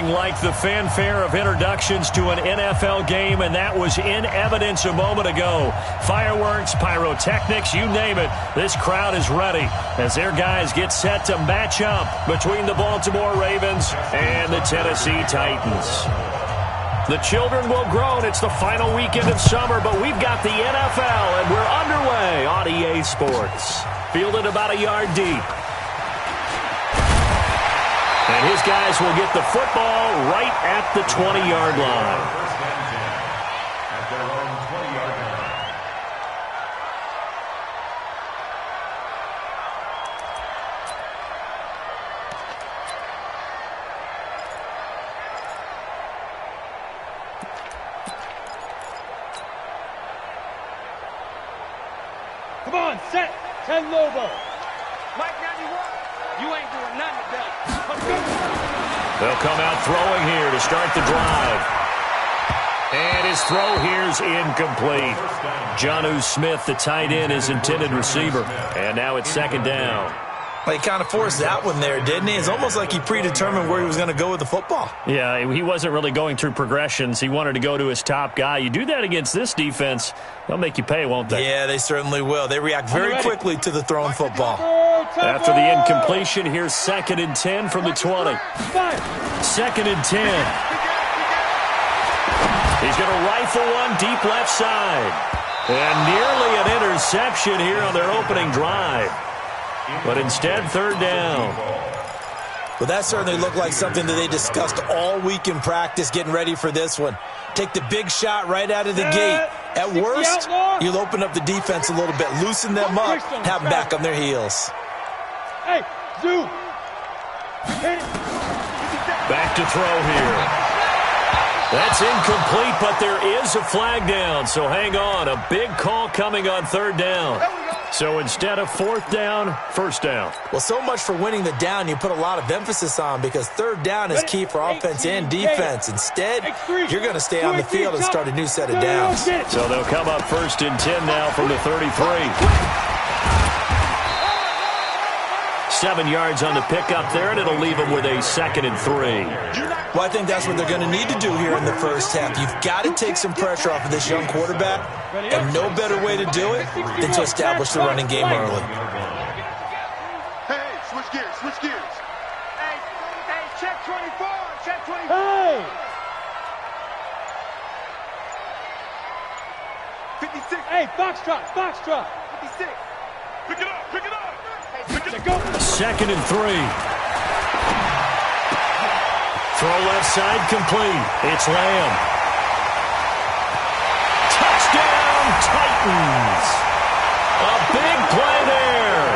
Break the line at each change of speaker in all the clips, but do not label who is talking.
Nothing like the fanfare of introductions to an NFL game, and that was in evidence a moment ago. Fireworks, pyrotechnics, you name it. This crowd is ready as their guys get set to match up between the Baltimore Ravens and the Tennessee Titans. The children will groan. It's the final weekend of summer, but we've got the NFL, and we're underway on EA Sports. Fielded about a yard deep. And his guys will get the football right at the 20-yard line.
Come on, set. 10 Lobo. Mike 91. You ain't doing nothing today. Let's go.
They'll come out throwing here to start the drive. And his throw here's incomplete. Jonnu Smith, the tight end, his intended receiver. And now it's second down.
Well, he kind of forced that one there, didn't he? It's almost like he predetermined where he was going to go with the football.
Yeah, he wasn't really going through progressions. He wanted to go to his top guy. You do that against this defense, they'll make you pay, won't they?
Yeah, they certainly will. They react very quickly to the thrown football.
After the incompletion, here's 2nd and 10 from the 20. 2nd and 10. He's going to rifle one deep left side. And nearly an interception here on their opening drive. But instead, 3rd down.
Well, that certainly looked like something that they discussed all week in practice getting ready for this one. Take the big shot right out of the gate. At worst, you'll open up the defense a little bit, loosen them up, have them back on their heels.
Hey, Zoo.
Back to throw here. That's incomplete, but there is a flag down, so hang on. A big call coming on 3rd down. So instead of 4th down, 1st down.
Well, so much for winning the down you put a lot of emphasis on because 3rd down is key for offense and defense. Instead, you're going to stay on the field and start a new set of downs.
So they'll come up 1st and 10 now from the 33. 7 yards on the pickup there, and it'll leave them with a 2nd and 3.
Well, I think that's what they're going to need to do here in the first half. You've got to take some pressure off of this young quarterback, and no better way to do it than to establish the running game early.
Hey, switch gears, switch gears.
Hey, check 24, check 24. Hey!
56.
Hey, foxtrot.
56. Pick it up, pick it up.
Pick it up.
2nd and 3. Throw left side complete. It's Lamb. Touchdown, Titans. A big play there.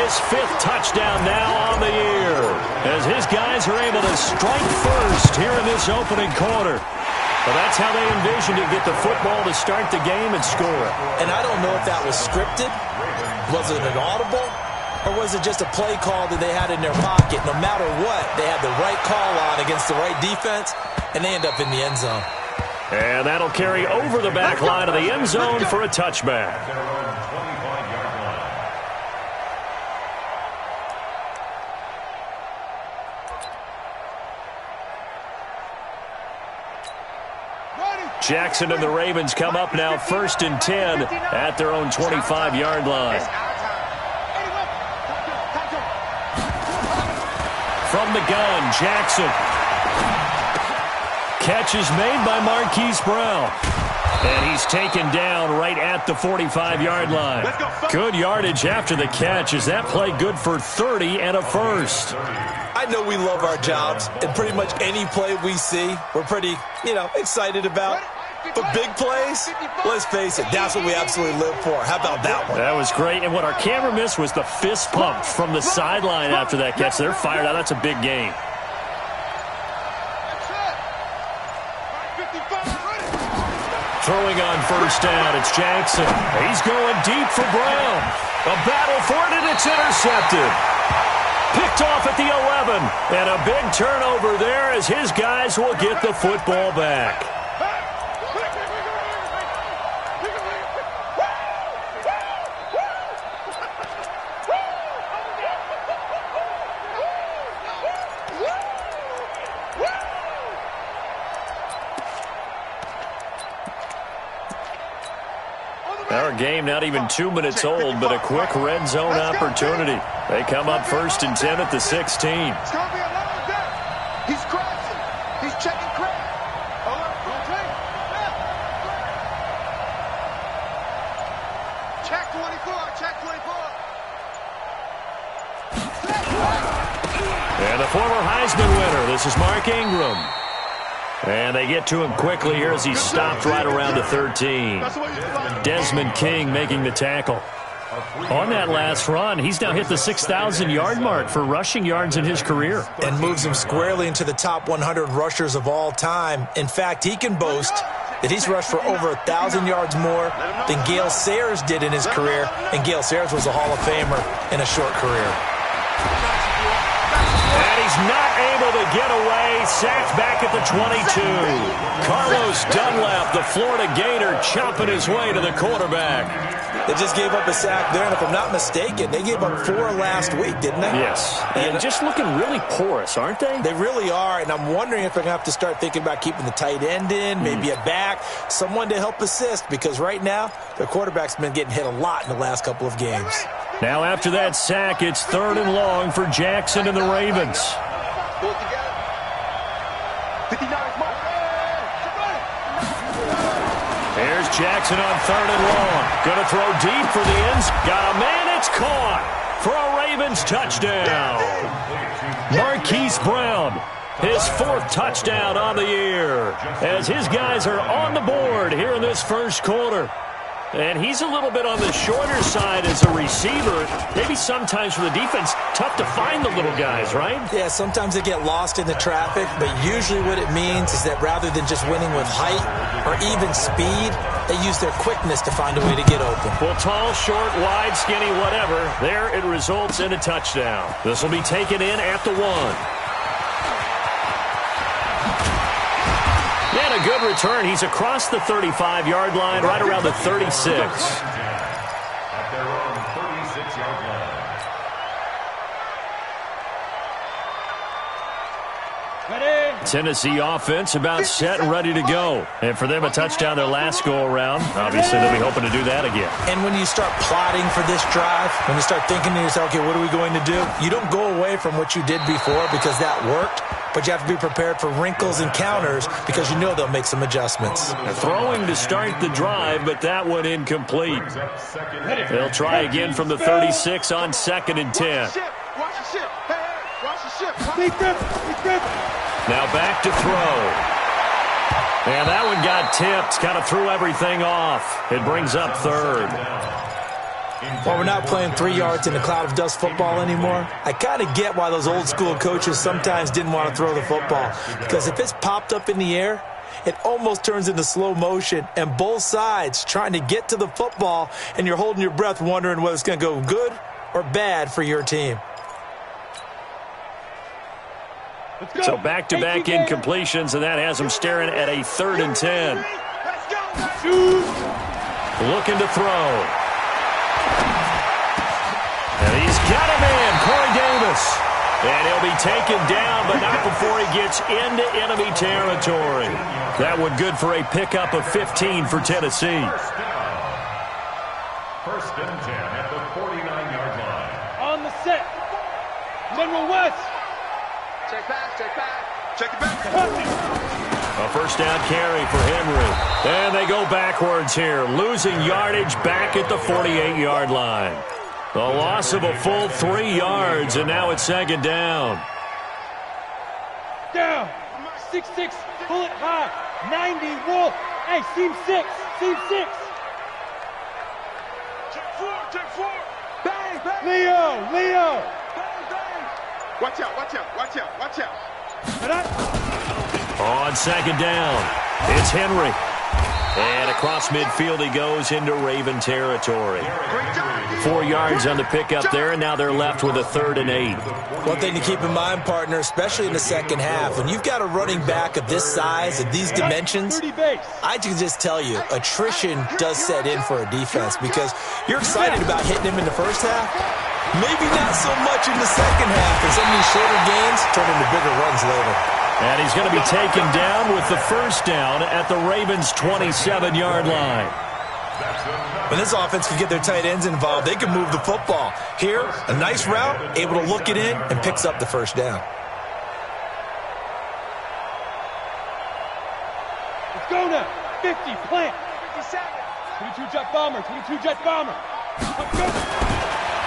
His 5th touchdown now on the year as his guys are able to strike first here in this opening quarter. Well, that's how they envisioned it, get the football to start the game and score.
And I don't know if that was scripted. Was it an audible? Or was it just a play call that they had in their pocket? No matter what, they had the right call on against the right defense, and they end up in the end zone.
And that'll carry over the back line of the end zone for a touchback. Jackson and the Ravens come up now 1st and 10 at their own 25-yard line. From the gun, Jackson. Catch is made by Marquise Brown. And he's taken down right at the 45-yard line. Good yardage after the catch. Is that play good for 30 and a first?
I know we love our jobs, and pretty much any play we see, we're pretty, excited about. But big plays, let's face it, that's what we absolutely live for. How about that one?
That was great. And what our camera missed was the fist pump from the sideline after that catch. They're fired out. That's a big game. Throwing on 1st down, it's Jackson. He's going deep for Brown. A battle for it, and it's intercepted. Picked off at the 11. And a big turnover there as his guys will get the football back. Our game not even 2 minutes old, but a quick red zone opportunity. They come up 1st and 10 at the 16.
It's going to be a lot of that. He's crossing. He's checking crack. Check 24. Check 24.
And the former Heisman winner, this is Mark Ingram. And they get to him quickly here as he's stopped right around the 13. Desmond King making the tackle. On that last run, he's now hit the 6,000-yard mark for rushing yards in his career.
And moves him squarely into the top 100 rushers of all time. In fact, he can boast that he's rushed for over 1,000 yards more than Gale Sayers did in his career. And Gale Sayers was a Hall of Famer in a short career.
And he's not able to get away. Sacked back at the 22. Carlos Dunlap, the Florida Gator, chopping his way to the quarterback.
They just gave up a sack there, and if I'm not mistaken, they gave up 4 last week, didn't they?
Yes. And just looking really porous, aren't they?
They really are, and I'm wondering if they're going to have to start thinking about keeping the tight end in, maybe a back, someone to help assist, because right now, their quarterback's been getting hit a lot in the last couple of games.
Now after that sack, it's 3rd and long for Jackson and the Ravens.
Pull it together. 59's mark.
Here's Jackson on 3rd and long. Going to throw deep for the ends. Got a man. It's caught for a Ravens touchdown. Marquise Brown, his 4th touchdown on the year, as his guys are on the board here in this first quarter. And he's a little bit on the shorter side as a receiver. Maybe sometimes for the defense, tough to find the little guys, right?
Yeah, sometimes they get lost in the traffic, but usually what it means is that rather than just winning with height or even speed, they use their quickness to find a way to get open.
Well, tall, short, wide, skinny, whatever, there it results in a touchdown. This will be taken in at the 1. And a good return. He's across the 35-yard line, right around the 36.
At their own 36-yard line.
Ready?
Tennessee offense about set and ready to go. And for them, a touchdown their last go-around. Obviously, they'll be hoping to do that again.
And when you start plotting for this drive, when you start thinking to yourself, okay, what are we going to do? You don't go away from what you did before because that worked. But you have to be prepared for wrinkles and counters because you know they'll make some adjustments.
They're throwing to start the drive, but that one incomplete. They'll try again from the 36 on 2nd and 10.
Watch the ship. Hey, watch the ship.
Now back to throw. And that one got tipped. Kind of threw everything off. It brings up 3rd.
While we're not playing 3 yards in a cloud of dust football anymore, I kind of get why those old school coaches sometimes didn't want to throw the football. Because if it's popped up in the air, it almost turns into slow motion, and both sides trying to get to the football, and you're holding your breath wondering whether it's going to go good or bad for your team.
So back-to-back incompletions, and that has them staring at a 3rd and 10. Looking to throw. And he's got a man, Corey Davis. And he'll be taken down, but not before he gets into enemy territory. That one good for a pickup of 15 for Tennessee.
First and 10 at the 49-yard line.
On the set. General West.
Check back, check back. Check it back.
A first down carry for Henry. And they go backwards here, losing yardage back at the 48-yard line. The loss of a full 3 yards, and now it's 2nd down.
Down. 6-6. Pull it high. 90. Wolf. Hey, seam 6. Seam 6.
Check 4. Bang, bang.
Leo.
Bang, bang. Watch out, watch out, watch out, watch out.
On 2nd down, it's Henry. And across midfield he goes into Raven territory. 4 yards on the pickup there, and now they're left with a 3rd and 8.
One thing to keep in mind, partner, especially in the second half, when you've got a running back of this size, of these dimensions, I can just tell you, attrition does set in for a defense because you're excited about hitting him in the first half. Maybe not so much in the second half, and some of these shorter gains turn into bigger runs later.
And he's going to be taken down with the first down at the Ravens' 27-yard line.
When this offense can get their tight ends involved, they can move the football. Here, a nice route, able to look it in, and picks up the first down.
Let's go now. 50, plant. 57. 22-jet bomber, 22-jet bomber. Let's go.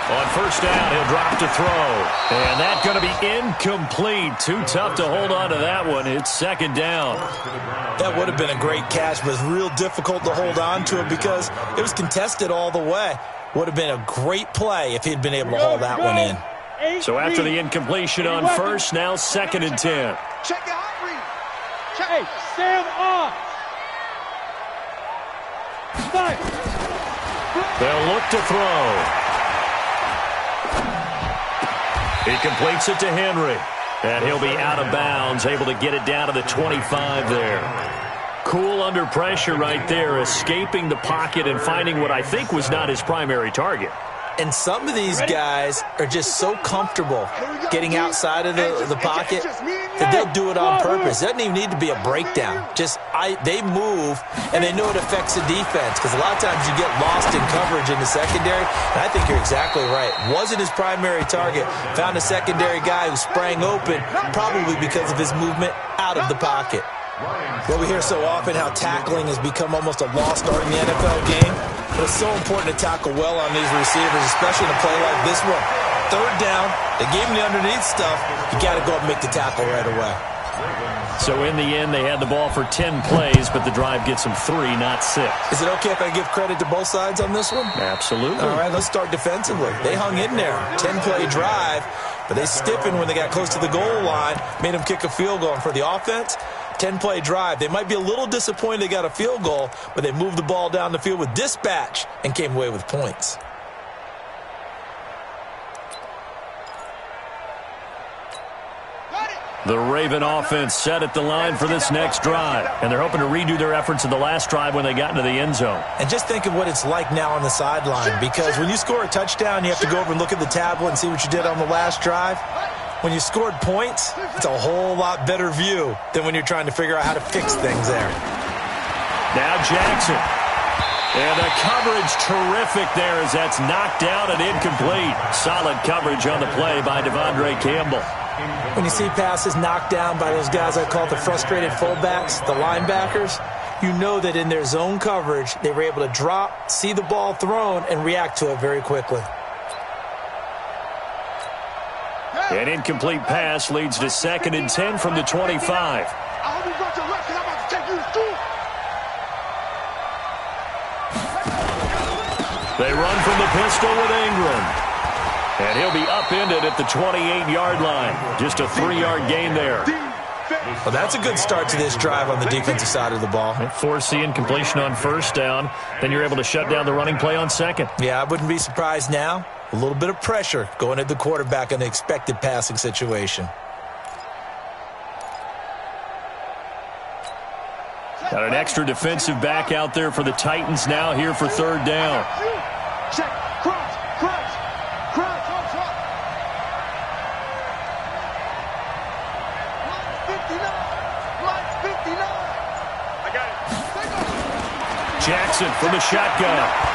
On first down, he'll drop to throw. And that's going to be incomplete. Too tough to hold on to that one. It's second down.
That would have been a great catch, but it's real difficult to hold on to it because it was contested all the way. Would have been a great play if he'd been able to hold that one in.
So after the incompletion on first, now second and 10.
Check the hot read.
Hey, Sam on. Fire.
They'll look to throw. He completes it to Henry. And he'll be out of bounds, able to get it down to the 25 there. Cool under pressure right there, escaping the pocket and finding what I think was not his primary target.
And some of these guys are just so comfortable getting outside of the pocket that they'll do it on purpose. It doesn't even need to be a breakdown. They move, and they know it affects the defense because a lot of times you get lost in coverage in the secondary, and I think you're exactly right. Wasn't his primary target. Found a secondary guy who sprang open, probably because of his movement out of the pocket. Well, we hear so often how tackling has become almost a lost art in the NFL game. But it's so important to tackle well on these receivers, especially in a play like this one. Third down, they gave him the underneath stuff. You got to go up and make the tackle right away.
So in the end, they had the ball for 10 plays, but the drive gets them 3, not 6.
Is it okay if I give credit to both sides on this one?
Absolutely.
All right, let's start defensively. They hung in there. 10-play drive, but they stiffened when they got close to the goal line, made them kick a field goal. And for the offense, 10-play drive. They might be a little disappointed they got a field goal, but they moved the ball down the field with dispatch and came away with points.
The Raven offense set at the line for this next drive, and they're hoping to redo their efforts in the last drive when they got into the end zone.
And just think of what it's like now on the sideline, because when you score a touchdown, you have to go over and look at the tablet and see what you did on the last drive. When you scored points, it's a whole lot better view than when you're trying to figure out how to fix things there.
Now Jackson. And the coverage terrific there as that's knocked down and incomplete. Solid coverage on the play by Devondre Campbell.
When you see passes knocked down by those guys I call the frustrated fullbacks, the linebackers, you know that in their zone coverage, they were able to drop, see the ball thrown, and react to it very quickly.
An incomplete pass leads to second and 10 from the 25.
I hope you got your left, because I'm about to take you to school.
They run from the pistol with Ingram. And he'll be upended at the 28-yard line. Just a 3-yard gain there.
Well, that's a good start to this drive on the defensive side of the ball.
Force the incompletion on first down. Then you're able to shut down the running play on second.
Yeah, I wouldn't be surprised now. A little bit of pressure going at the quarterback in the expected passing situation.
Got an extra defensive back out there for the Titans now here for third down.
Check. Crouch. Crouch. Crouch. Line's 59. I got it.
Jackson from the shotgun.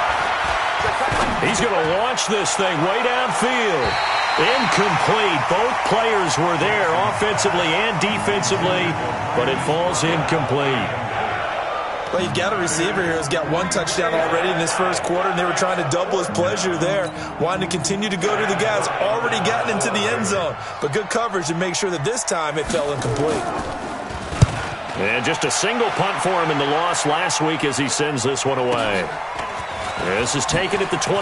He's going to launch this thing way downfield. Incomplete. Both players were there offensively and defensively, but it falls incomplete.
Well, you've got a receiver here who's got one touchdown already in this first quarter, and they were trying to double his pleasure there, wanting to continue to go to the guys already gotten into the end zone. But good coverage to make sure that this time it fell incomplete.
And just a single punt for him in the loss last week as he sends this one away. This is taken at the 23.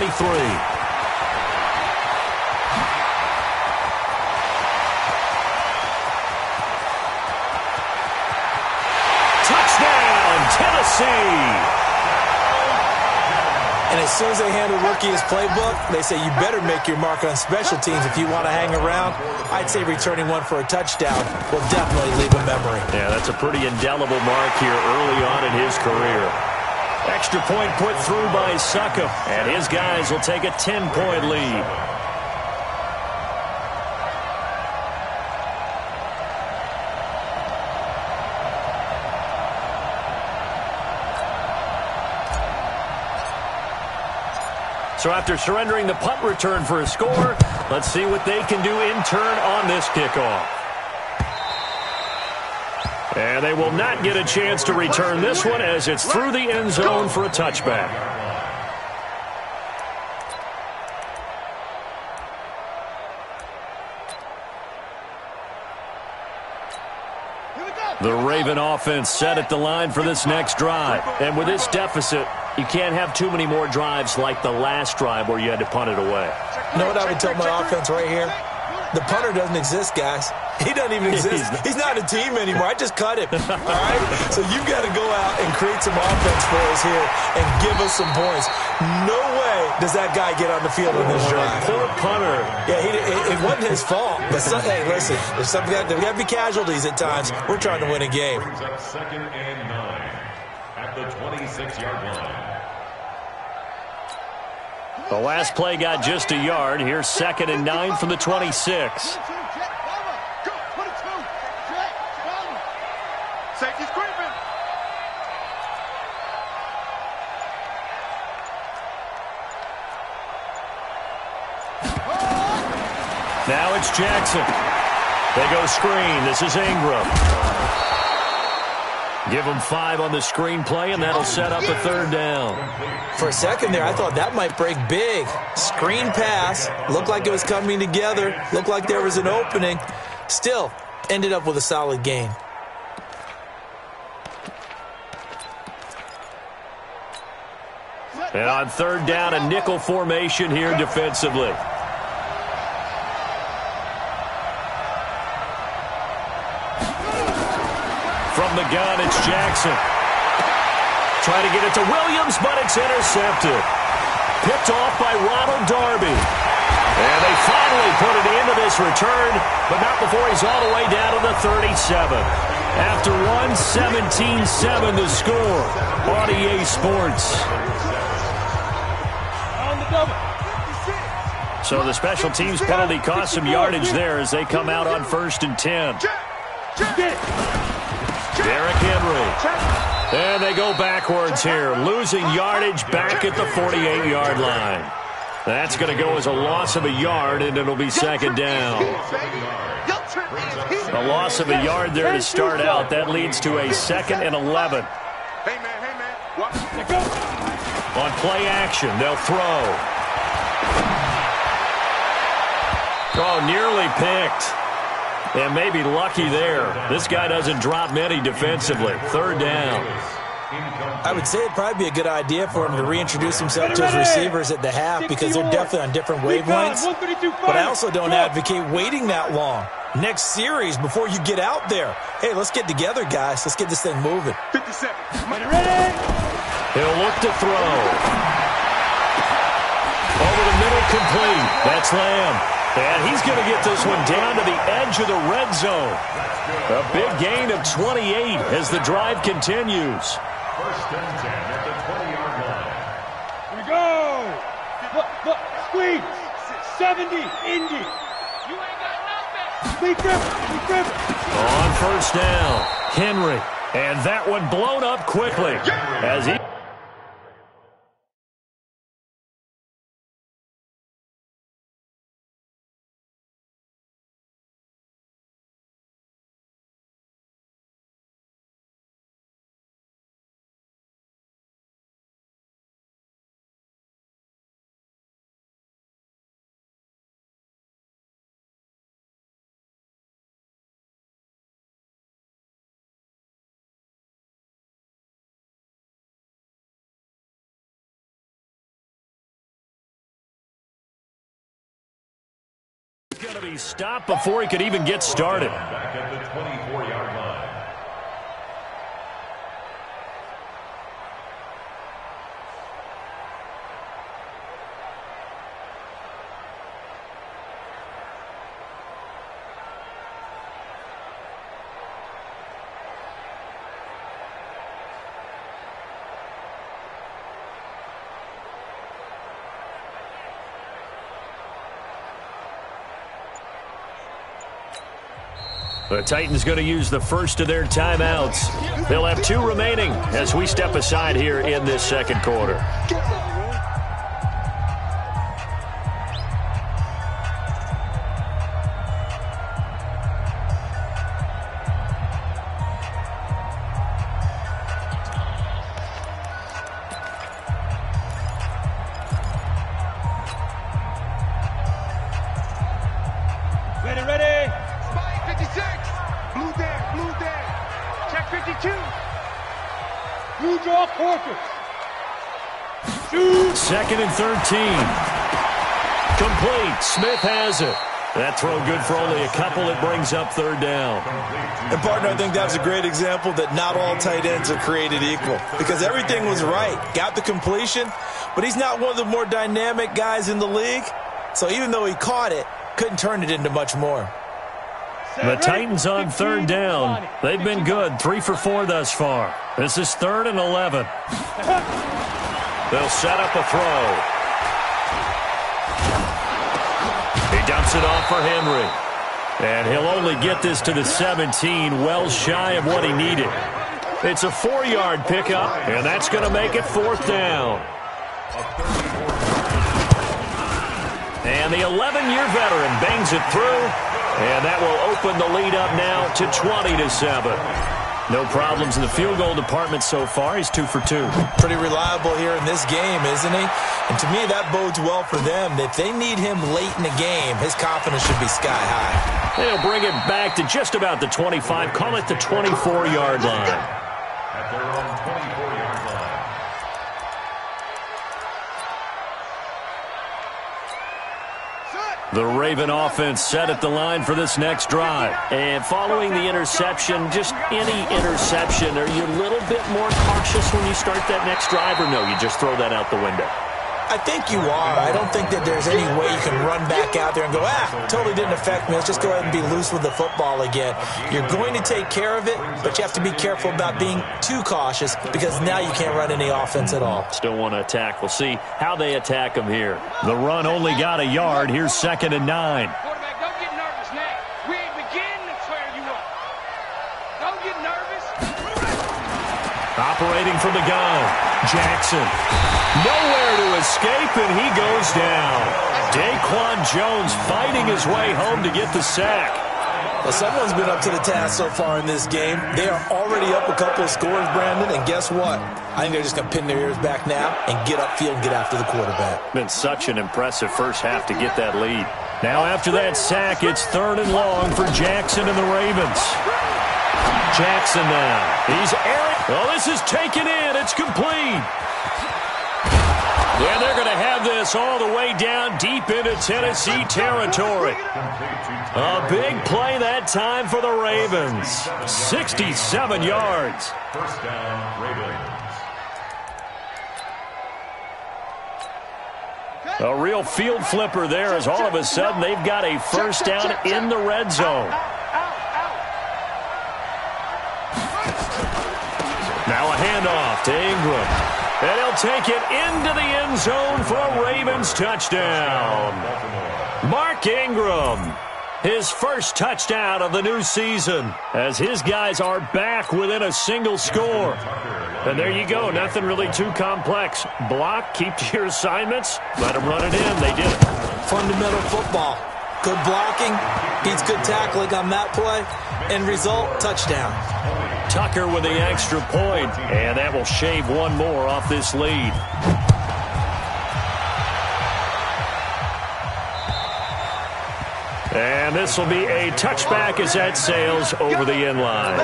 And as soon as they hand a rookie his playbook, they say you better make your mark on special teams if you want to hang around. I'd say returning one for a touchdown will definitely leave a memory.
Yeah, that's a pretty indelible mark here early on in his career. Extra point put through by Succop, and his guys will take a 10-point lead. So after surrendering the punt return for a score, let's see what they can do in turn on this kickoff. And they will not get a chance to return this one as it's through the end zone for a touchback. The Raven offense set at the line for this next drive. And with this deficit, you can't have too many more drives like the last drive where you had to punt it away.
You know what I would tell my offense right here? The punter doesn't exist, guys. He doesn't even exist. He's not a team anymore. I just cut him. All right? So you've got to go out and create some offense for us here and give us some points. No way does that guy get on the field on this drive.
Poor punter.
Yeah, it wasn't his fault. But hey, listen, there's got to be casualties at times. We're trying to win a game.
Brings up 2nd and 9 at the 26-yard line.
The last play got just a yard. Here's 2nd and 9 from the 26.
Safety's creeping.
Now it's Jackson. They go screen. This is Ingram. Give them 5 on the screen play, and that'll set up a 3rd down.
For a second there, I thought that might break big. Screen pass. Looked like it was coming together. Looked like there was an opening. Still, ended up with a solid gain.
And on 3rd down, a nickel formation here defensively. From the gun, it's Jackson. Trying to get it to Williams, but it's intercepted. Picked off by Ronald Darby. And they finally put it into this return, but not before he's all the way down to the 37. After 17-7 to score on EA Sports. So the special teams penalty cost some yardage there as they come out on 1st and 10. Derrick Henry. And they go backwards here, losing yardage back at the 48-yard line. That's going to go as a loss of a yard, and it'll be 2nd down. A loss of a yard there to start out. That leads to a 2nd and 11.
Hey, man.
On play action, they'll throw. Oh, nearly picked. And maybe lucky there. This guy doesn't drop many defensively. 3rd down.
I would say it'd probably be a good idea for him to reintroduce himself to his receivers at the half because they're definitely on different wavelengths. But I also don't advocate waiting that long. Next series before you get out there. Hey, let's get together, guys. Let's get this thing moving.
57.
He'll look to throw. Over the middle, complete. That's Lamb. And he's going to get this one down to the edge of the red zone. A big gain of 28 as the drive continues.
1st and 10 at the 20-yard line.
Here we go. Look, squeeze. 70, Indy. You ain't got nothing. Lee Griffin.
On 1st down, Henry. And that one blown up quickly as he... going to be stopped before he could even get started.
Back at the 24-yard line.
The Titans going to use the first of their timeouts. They'll have 2 remaining as we step aside here in this 2nd quarter.
52.
You draw quarters. Shoot.
2nd and 13. Complete. Smith has it. That throw good for only a couple. It brings up 3rd down.
And, partner, I think that was a great example that not all tight ends are created equal because everything was right. Got the completion, but he's not one of the more dynamic guys in the league. So even though he caught it, couldn't turn it into much more.
The Titans on 3rd down. They've been good. 3 for 4 thus far. This is 3rd and 11. They'll set up a throw. He dumps it off for Henry. And he'll only get this to the 17, well shy of what he needed. It's a 4-yard pickup, and that's going to make it 4th down. And the 11-year veteran bangs it through, and that will open the lead up now to 20-7. No problems in the field goal department so far. He's 2 for 2.
Pretty reliable here in this game, isn't he? And to me, that bodes well for them. If they need him late in the game, his confidence should be sky high.
They'll bring it back to just about the 25. Call it the 24-yard line.
At their own 24-yard line.
The Raven offense set at the line for this next drive. And following the interception, just any interception, are you a little bit more cautious when you start that next drive, or no, you just throw that out the window?
I think you are. I don't think that there's any way you can run back out there and go, totally didn't affect me. Let's just go ahead and be loose with the football again. You're going to take care of it, but you have to be careful about being too cautious because now you can't run any offense at all.
Still want to attack. We'll see how they attack them here. The run only got a yard. Here's 2nd and 9.
Quarterback, don't get nervous now. We ain't beginning to tear you up. Don't get nervous.
Operating from the gun, Jackson. Nowhere to escape, and he goes down. Daquan Jones fighting his way home to get the sack.
Well, someone's been up to the task so far in this game. They are already up a couple of scores, Brandon, and guess what? I think they're just going to pin their ears back now and get upfield and get after the quarterback.
Been such an impressive first half to get that lead. Now after that sack, it's 3rd and long for Jackson and the Ravens. Jackson now. He's airing. Oh, this is taken in. It's complete. And they're going to have this all the way down deep into Tennessee territory. A big play that time for the Ravens. 67 yards.
First down, Ravens.
A real field flipper there as all of a sudden they've got a first down in the red zone. Now a handoff to Ingram. And he'll take it into the end zone for a Ravens touchdown. Mark Ingram, his first touchdown of the new season, as his guys are back within a single score. And there you go, nothing really too complex. Block, keep to your assignments, let them run it in. They did it.
Fundamental football. Good blocking, beats good tackling on that play. End result, touchdown.
Tucker with the extra point, and that will shave one more off this lead. And this will be a touchback as that sails over the end line.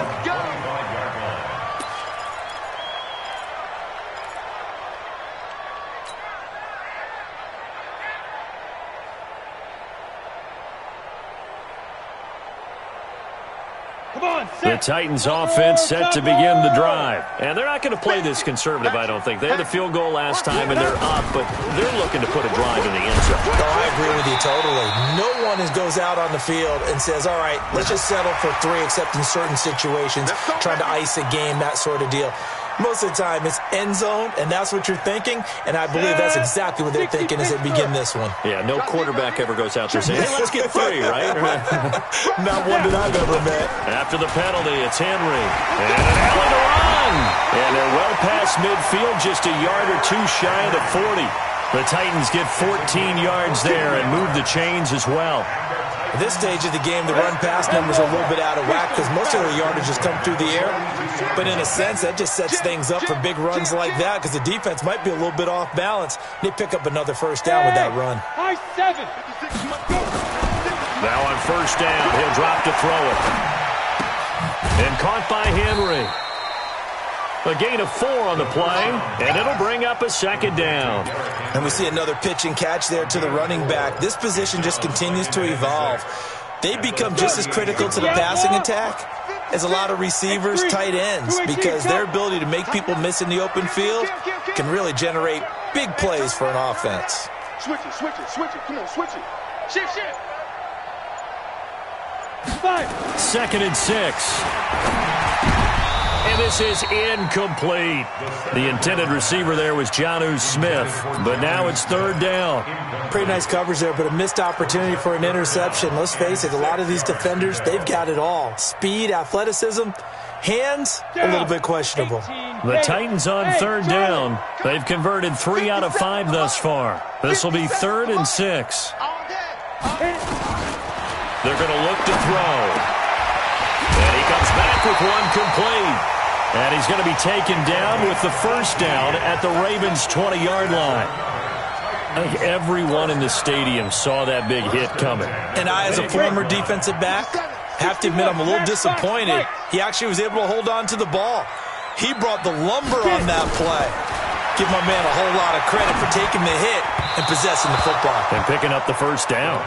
The Titans offense set to begin the drive. And they're not going to play this conservative, I don't think. They had the field goal last time, and they're up, but they're looking to put a drive in the end zone.
Oh, I agree with you totally. No one goes out on the field and says, all right, let's just settle for 3, except in certain situations, trying to ice a game, that sort of deal. Most of the time, it's end zone, and that's what you're thinking, and I believe that's exactly what they're thinking as they begin this one.
Yeah, no quarterback ever goes out there saying, hey, let's get 3, right?
Not one that I've ever met.
After the penalty, it's Henry. And an alley to run. And they're well past midfield, just a yard or two shy of the 40. The Titans get 14 yards there and move the chains as well.
At this stage of the game, the run-pass numbers are a little bit out of whack because most of their yardage just come through the air. But in a sense, that just sets things up for big runs like that because the defense might be a little bit off balance. They pick up another first down with that run.
High 7.
Now on first down, he'll drop to throw it. And caught by Henry. A gain of 4 on the play, and it'll bring up a second down.
And we see another pitch and catch there to the running back. This position just continues to evolve. They become just as critical to the passing attack as a lot of receivers, tight ends, because their ability to make people miss in the open field can really generate big plays for an offense.
Switch it, switch it, switch it. Come on, switch it.
Shift, shift.
2nd and 6. And this is incomplete. The intended receiver there was Jonnu Smith, but now it's 3rd down.
Pretty nice coverage there, but a missed opportunity for an interception. Let's face it, a lot of these defenders, they've got it all. Speed, athleticism, hands, a little bit questionable.
The Titans on 3rd down. They've converted 3 out of 5 thus far. This will be 3rd and 6. They're going to look to throw. And he comes back with one complete. And he's going to be taken down with the 1st down at the Ravens' 20-yard line. I think everyone in the stadium saw that big hit coming.
And I, as a former defensive back, have to admit I'm a little disappointed. He actually was able to hold on to the ball. He brought the lumber on that play. Give my man a whole lot of credit for taking the hit and possessing the football.
And picking up the 1st down.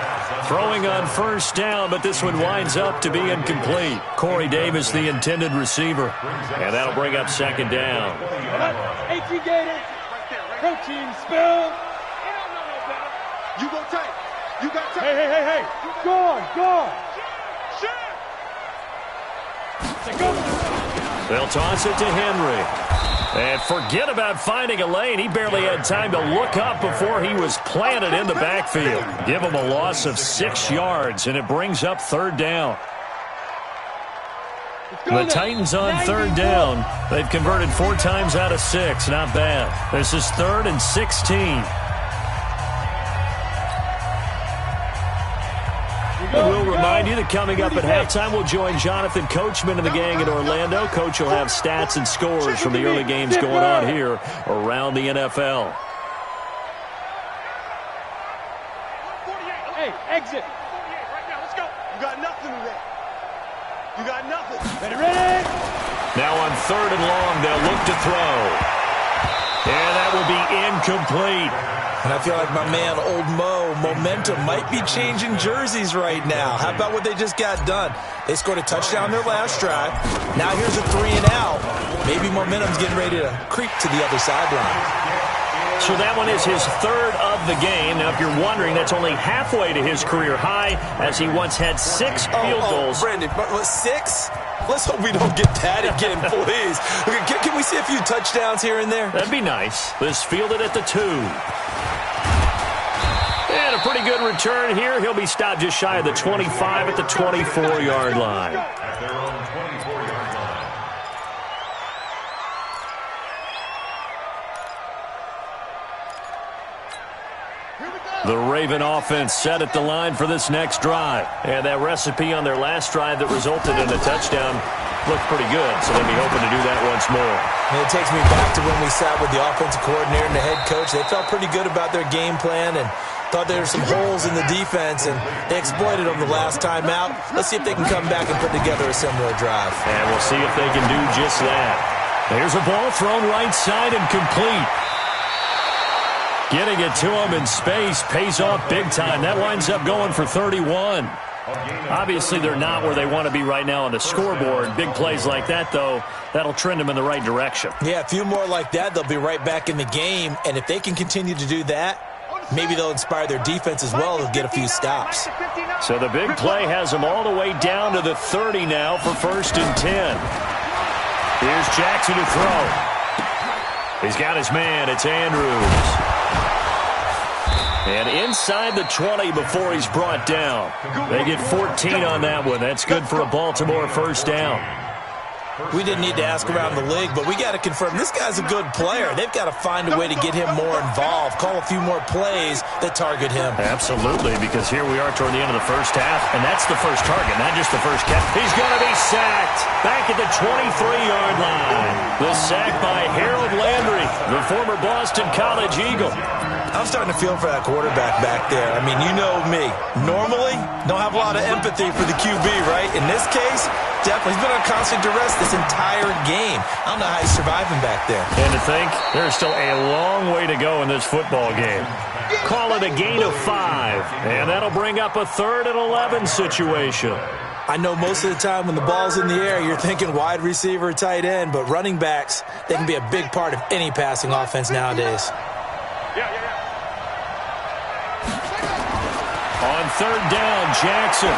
Throwing on 1st down, but this one winds up to be incomplete. Corey Davis, the intended receiver. And that'll bring up 2nd down.
18 Gators. Protein spill.
You go tight. You got tight.
Hey. Go on.
They'll toss it to Henry. And forget about finding a lane. He barely had time to look up before he was planted in the backfield. Give him a loss of 6 yards, and it brings up 3rd down. The Titans on 3rd down. They've converted 4 times out of 6. Not bad. This is 3rd and 16. We'll remind you that coming up at halftime, we'll join Jonathan Coachman and the gang in Orlando. Coach will have stats and scores from the early games going on here around the NFL.
Hey, exit.
Right now, let's go. You got nothing today. You got nothing.
Ready?
Now on 3rd and long, they'll look to throw. And that will be incomplete.
And I feel like my man, Old Mo, momentum might be changing jerseys right now. How about what they just got done? They scored a touchdown their last drive. Now here's a 3 and out. Maybe momentum's getting ready to creep to the other sideline.
So that one is his 3rd of the game. Now, if you're wondering, that's only halfway to his career high, as he once had 6 field goals.
Brandon, 6? Let's hope we don't get that again, please. Can we see a few touchdowns here and there?
That'd be nice. This fielded at the 2. And a pretty good return here. He'll be stopped just shy of the 25 at the 24-yard line.
At their own 24-yard line.
The Raven offense set at the line for this next drive. And that recipe on their last drive that resulted in a touchdown looked pretty good, so they'll be hoping to do that once more.
And it takes me back to when we sat with the offensive coordinator and the head coach. They felt pretty good about their game plan and thought there were some holes in the defense, and they exploited them the last time out. Let's see if they can come back and put together a similar drive.
And we'll see if they can do just that. There's a ball thrown right side and complete. Getting it to him in space pays off big time. That winds up going for 31. Obviously, they're not where they want to be right now on the scoreboard. Big plays like that, though, that'll trend them in the right direction.
Yeah, a few more like that, they'll be right back in the game. And if they can continue to do that, maybe they'll inspire their defense as well to get a few stops.
So the big play has them all the way down to the 30 now for 1st and 10. Here's Jackson to throw. He's got his man. It's Andrews. And inside the 20 before he's brought down. They get 14 on that one. That's good for a Baltimore 1st down.
We didn't need to ask around the league, but we got to confirm this guy's a good player. They've got to find a way to get him more involved, call a few more plays that target him.
Absolutely, because here we are toward the end of the first half, and that's the first target, not just the first catch. He's going to be sacked back at the 23-yard line. The sack by Harold Landry, the former Boston College Eagle.
I'm starting to feel for that quarterback back there. I mean, you know me. Normally, don't have a lot of empathy for the QB, right? In this case, definitely. He's been on constant duress this entire game. I don't know how he's surviving back there.
And to think, there's still a long way to go in this football game. Call it a gain of 5, and that'll bring up a 3rd and 11 situation.
I know most of the time when the ball's in the air, you're thinking wide receiver, tight end, but running backs, they can be a big part of any passing offense nowadays.
On 3rd down, Jackson.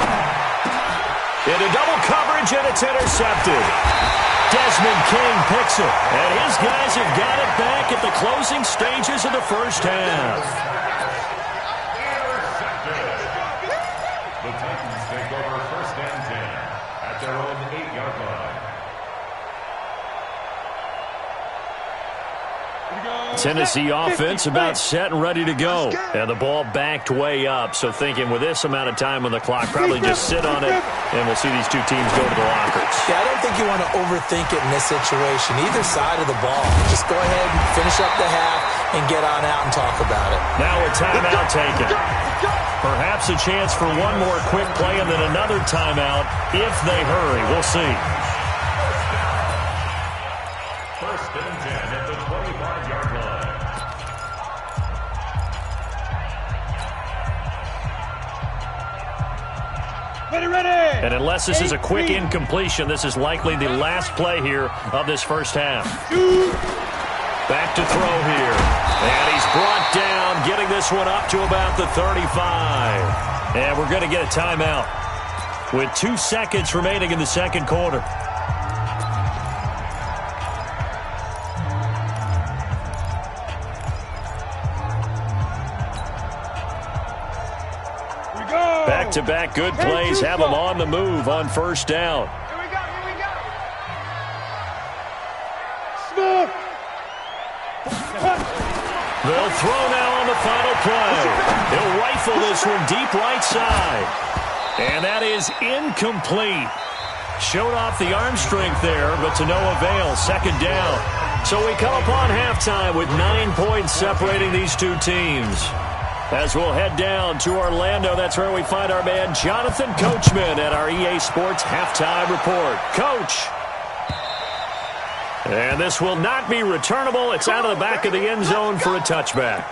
Into double coverage, and it's intercepted. Desmond King picks it, and his guys have got it back at the closing stages of the first half.
The Titans take over 1st and 10 at their own 8-yard line.
Tennessee offense about set and ready to go. And the ball backed way up. So thinking with this amount of time on the clock, probably just sit on it, and we'll see these two teams go to the lockers.
Yeah, I don't think you want to overthink it in this situation. Either side of the ball. Just go ahead and finish up the half and get on out and talk about it.
Now a timeout taken. Perhaps a chance for one more quick play and then another timeout if they hurry. We'll see.
1st and 10 at the 25-yard line.
Ready.
And unless this is a quick incompletion, this is likely the last play here of this first half. Back to throw here. And he's brought down, getting this one up to about the 35. And we're going to get a timeout with 2 seconds remaining in the second quarter. Back-to-back good plays have them on the move on 1st down.
Here we go.
Smoke.
They'll throw now on the final play. He'll rifle this one deep right side. And that is incomplete. Showed off the arm strength there, but to no avail. 2nd down. So we come upon halftime with 9 points separating these two teams. As we'll head down to Orlando, that's where we find our man Jonathan Coachman at our EA Sports Halftime Report. Coach. And this will not be returnable. It's out of the back of the end zone for a touchback.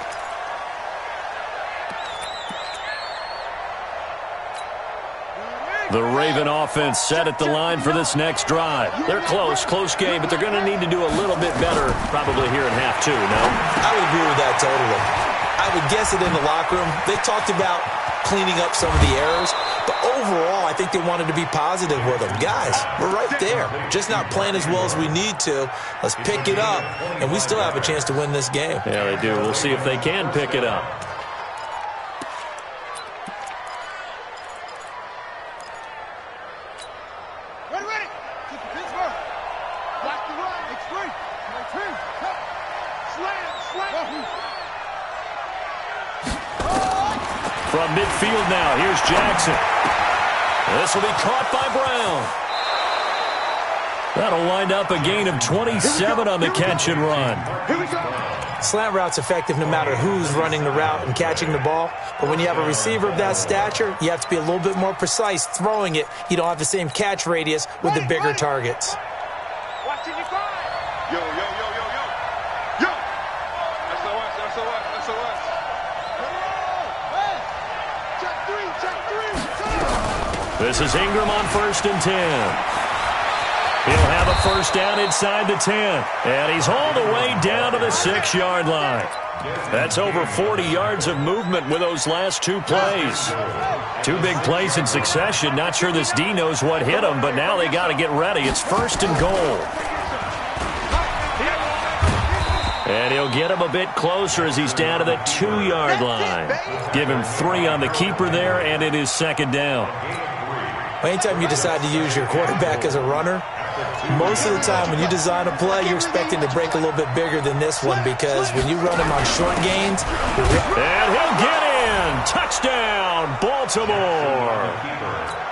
The Raven offense set at the line for this next drive. They're close game, but they're going to need to do a little bit better probably here in half 2, no?
I would agree with that totally. I would guess it in the locker room. They talked about cleaning up some of the errors, but overall, I think they wanted to be positive with them. Guys, we're right there. Just not playing as well as we need to. Let's pick it up, and we still have a chance to win this game.
Yeah, they do. We'll see if they can pick it up.
Ready. Keep the Pittsburgh. Block the run. Extreme. Slam.
From midfield now, here's Jackson. This will be caught by Brown. That'll wind up a gain of 27 on the catch and run.
Here we go.
Slant route's effective no matter who's running the route and catching the ball. But when you have a receiver of that stature, you have to be a little bit more precise throwing it. You don't have the same catch radius with the bigger targets.
Watching you grind.
Yo. SOS.
This is Ingram on 1st and 10. He'll have a first down inside the 10. And he's hauled away down to the 6-yard line. That's over 40 yards of movement with those last 2 plays. 2 big plays in succession. Not sure this D knows what hit him, but now they got to get ready. It's 1st and goal. And he'll get him a bit closer as he's down to the 2-yard line. Give him 3 on the keeper there, and it is 2nd down.
Anytime you decide to use your quarterback as a runner, most of the time when you design a play, you're expecting to break a little bit bigger than this one because when you run him on short gains,
and he'll get in. Touchdown, Baltimore.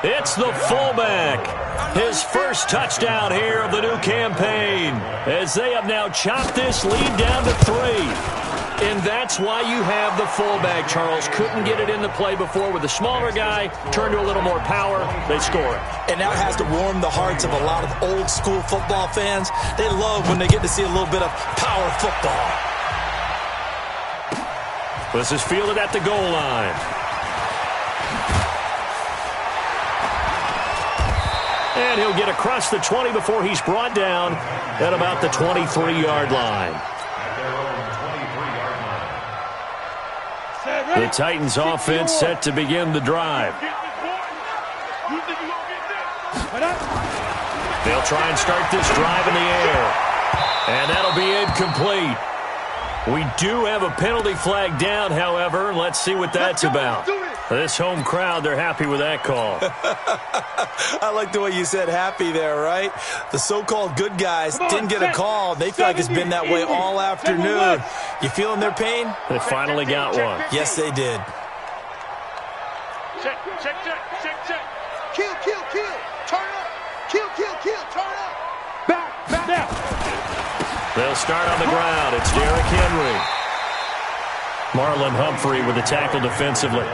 It's the fullback. His first touchdown here of the new campaign as they have now chopped this lead down to 3. And that's why you have the fullback, Charles. Couldn't get it in the play before with the smaller guy. Turned to a little more power. They score it.
And that has to warm the hearts of a lot of old-school football fans. They love when they get to see a little bit of power football.
This is fielded at the goal line. And he'll get across the 20 before he's brought down at about the 23-yard line. The Titans offense set to begin the drive. They'll try and start this drive in the air. And that'll be incomplete. We do have a penalty flag down, however. Let's see what that's about. This home crowd, they're happy with that call.
I like the way you said happy there, right? The so-called good guys didn't get a call. They feel like it's been that way all afternoon. You feeling their pain?
They finally got one.
Yes, they did.
Check.
Kill. Turn up. Kill. Turn up.
Back.
They'll start on the ground. It's Derrick Henry. Marlon Humphrey with the tackle defensively.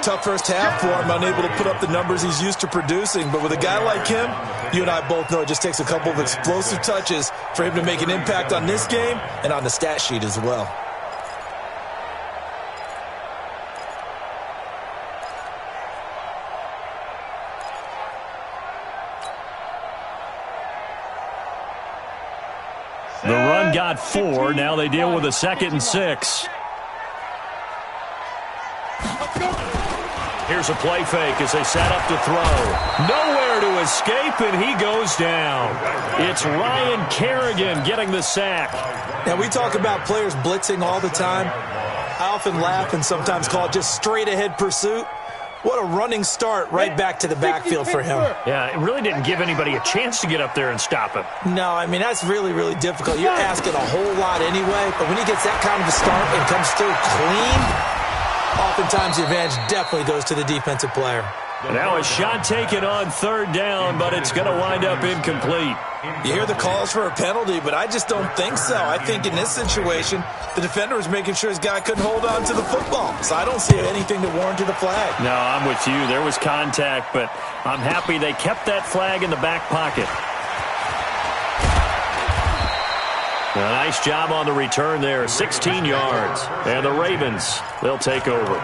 Tough first half for him, unable to put up the numbers he's used to producing. But with a guy like him, you and I both know it just takes a couple of explosive touches for him to make an impact on this game and on the stat sheet as well.
The run got 4. Now they deal with a 2nd and 6. Here's a play fake as they set up to throw. Nowhere to escape, and he goes down. It's Ryan Kerrigan getting the sack.
Now, we talk about players blitzing all the time. I often laugh and sometimes call it just straight-ahead pursuit. What a running start right back to the backfield for him.
Yeah, it really didn't give anybody a chance to get up there and stop him.
No, I mean, that's really, really difficult. You're asking a whole lot anyway, but when he gets that kind of a start and comes through clean, oftentimes the advantage definitely goes to the defensive player.
Now a shot taken on 3rd down, but it's going to wind up incomplete.
You hear the calls for a penalty, but I just don't think so. I think in this situation, the defender was making sure his guy couldn't hold on to the football. So I don't see anything to warrant the flag.
No, I'm with you. There was contact, but I'm happy they kept that flag in the back pocket. A nice job on the return there, 16 yards. And the Ravens, they'll take over.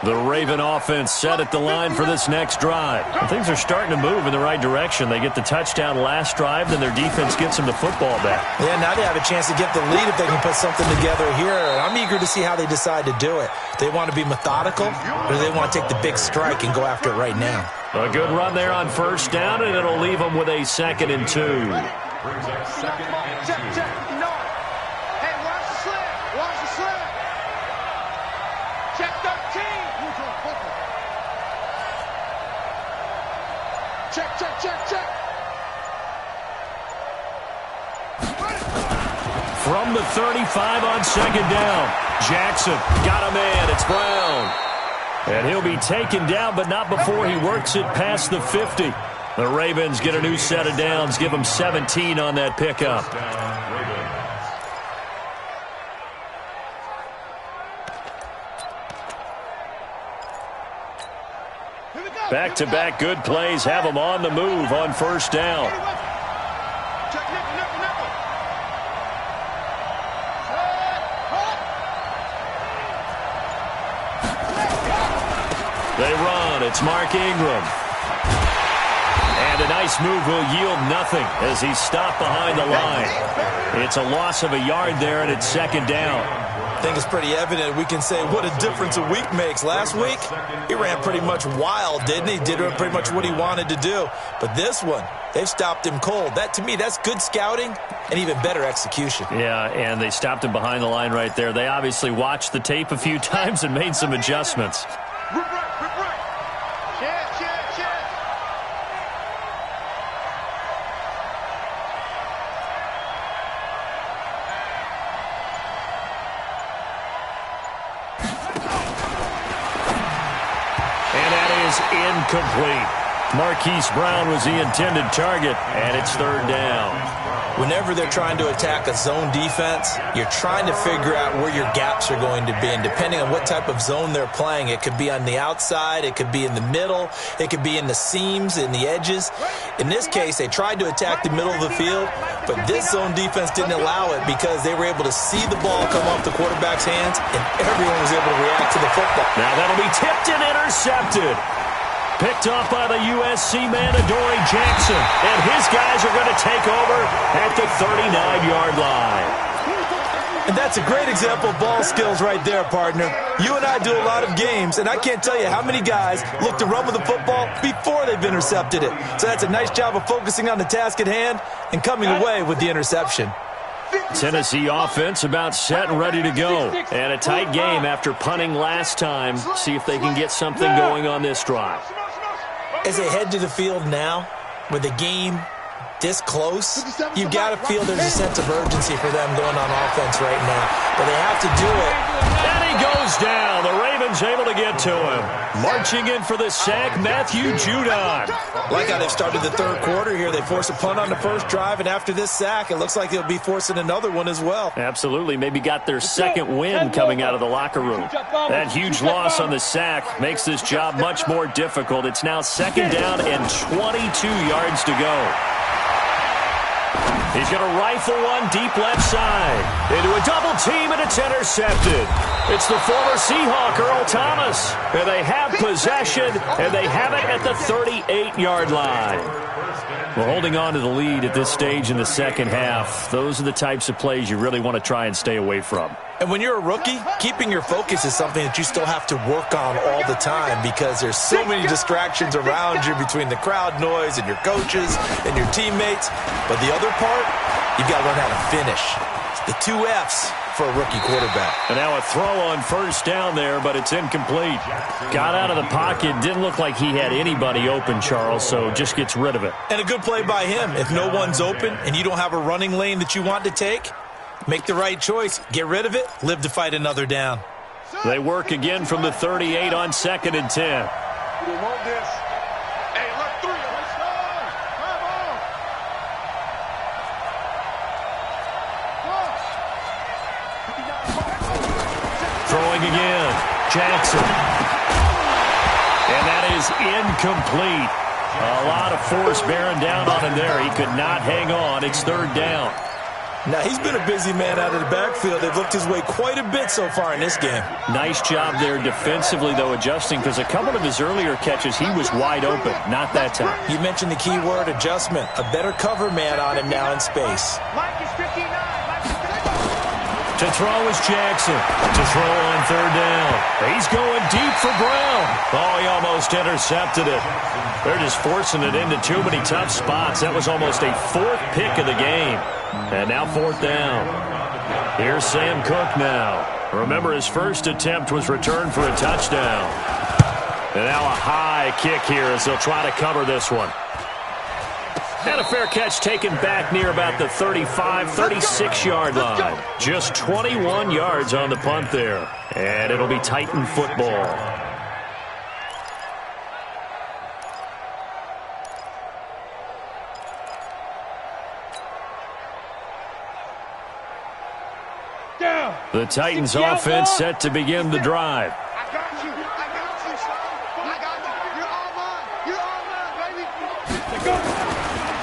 The Raven offense set at the line for this next drive. And things are starting to move in the right direction. They get the touchdown last drive, then their defense gets them the football back.
Yeah, now they have a chance to get the lead if they can put something together here. I'm eager to see how they decide to do it. They want to be methodical, or do they want to take the big strike and go after it right now?
A good run there on 1st down, and it'll leave them with a 2nd and 2.
Brings up 2nd and 2.
No. Hey, watch the slant. Watch the slant. Check 13. Check.
From the 35 on 2nd down. Jackson got a man. It's Brown. And he'll be taken down, but not before he works it past the 50. The Ravens get a new set of downs, give them 17 on that pickup. Back-to-back good plays have them on the move on 1st down. They run. It's Mark Ingram. And a nice move will yield nothing as he's stopped behind the line. It's a loss of a yard there, and it's 2nd down.
I think it's pretty evident. We can say what a difference a week makes. Last week, he ran pretty much wild, didn't he? Did pretty much what he wanted to do. But this one, they've stopped him cold. That, to me, that's good scouting and even better execution.
Yeah, and they stopped him behind the line right there. They obviously watched the tape a few times and made some adjustments. is incomplete. Marquise Brown was the intended target, and it's third down.
Whenever they're trying to attack a zone defense, you're trying to figure out where your gaps are going to be. And depending on what type of zone they're playing, it could be on the outside, it could be in the middle, it could be in the seams, in the edges. In this case, they tried to attack the middle of the field, but this zone defense didn't allow it because they were able to see the ball come off the quarterback's hands, and everyone was able to react to the football.
Now that'll be tipped and intercepted. Picked off by the USC man, Adoree Jackson. And his guys are going to take over at the 39-yard line.
And that's a great example of ball skills right there, partner. You and I do a lot of games, and I can't tell you how many guys look to run with the football before they've intercepted it. So that's a nice job of focusing on the task at hand and coming away with the interception.
Tennessee offense about set and ready to go. And a tight game after punting last time. See if they can get something going on this drive.
As they head to the field now, with the game this close, you've got to feel there's a sense of urgency for them going on offense right now. But they have to do it.
And he goes down. The Ravens able to get to him. Marching in for the sack, Matthew Judon.
Like how they've started the third quarter here. They force a punt on the first drive, and after this sack, it looks like they'll be forcing another one as well.
Absolutely. Maybe got their second win coming out of the locker room. That huge loss on the sack makes this job much more difficult. It's now second down and 22 yards to go. He's going to rifle one deep left side. Into a double team, and it's intercepted. It's the former Seahawk, Earl Thomas. And they have possession, and they have it at the 38-yard line. We're holding on to the lead at this stage in the second half. Those are the types of plays you really want to try and stay away from.
And when you're a rookie, keeping your focus is something that you still have to work on all the time because there's so many distractions around you between the crowd noise and your coaches and your teammates. But the other part, you've got to learn how to finish. It's the 2 F's for a rookie quarterback.
And now a throw on first down there, but it's incomplete. Got out of the pocket. Didn't look like he had anybody open, Charles, so just gets rid of it.
And a good play by him. If no one's open and you don't have a running lane that you want to take, make the right choice. Get rid of it. Live to fight another down.
They work again from the 38 on 2nd and 10.
We want this. Hey, look, 3. Let's go. Come on.
Throwing again. Jackson. And that is incomplete. A lot of force bearing down on him there. He could not hang on. It's third down.
Now, he's been a busy man out of the backfield. They've looked his way quite a bit so far in this game.
Nice job there defensively, though, adjusting, because a couple of his earlier catches, he was wide open. Not that time.
You mentioned the key word, adjustment. A better cover man on him now in space.
Mike is 59.
To throw is Jackson. To throw on third down. He's going deep for Brown. Oh, he almost intercepted it. They're just forcing it into too many tough spots. That was almost a 4th pick of the game. And now 4th down. Here's Sam Cook now. Remember, his first attempt was returned for a touchdown. And now a high kick here as they'll try to cover this one. And a fair catch taken back near about the 35, 36-yard line. Just 21 yards on the punt there. And it'll be Titan football. The Titans offense set to begin the drive.
I got you. I got you, son. I got you. You're all mine. You're all mine, baby.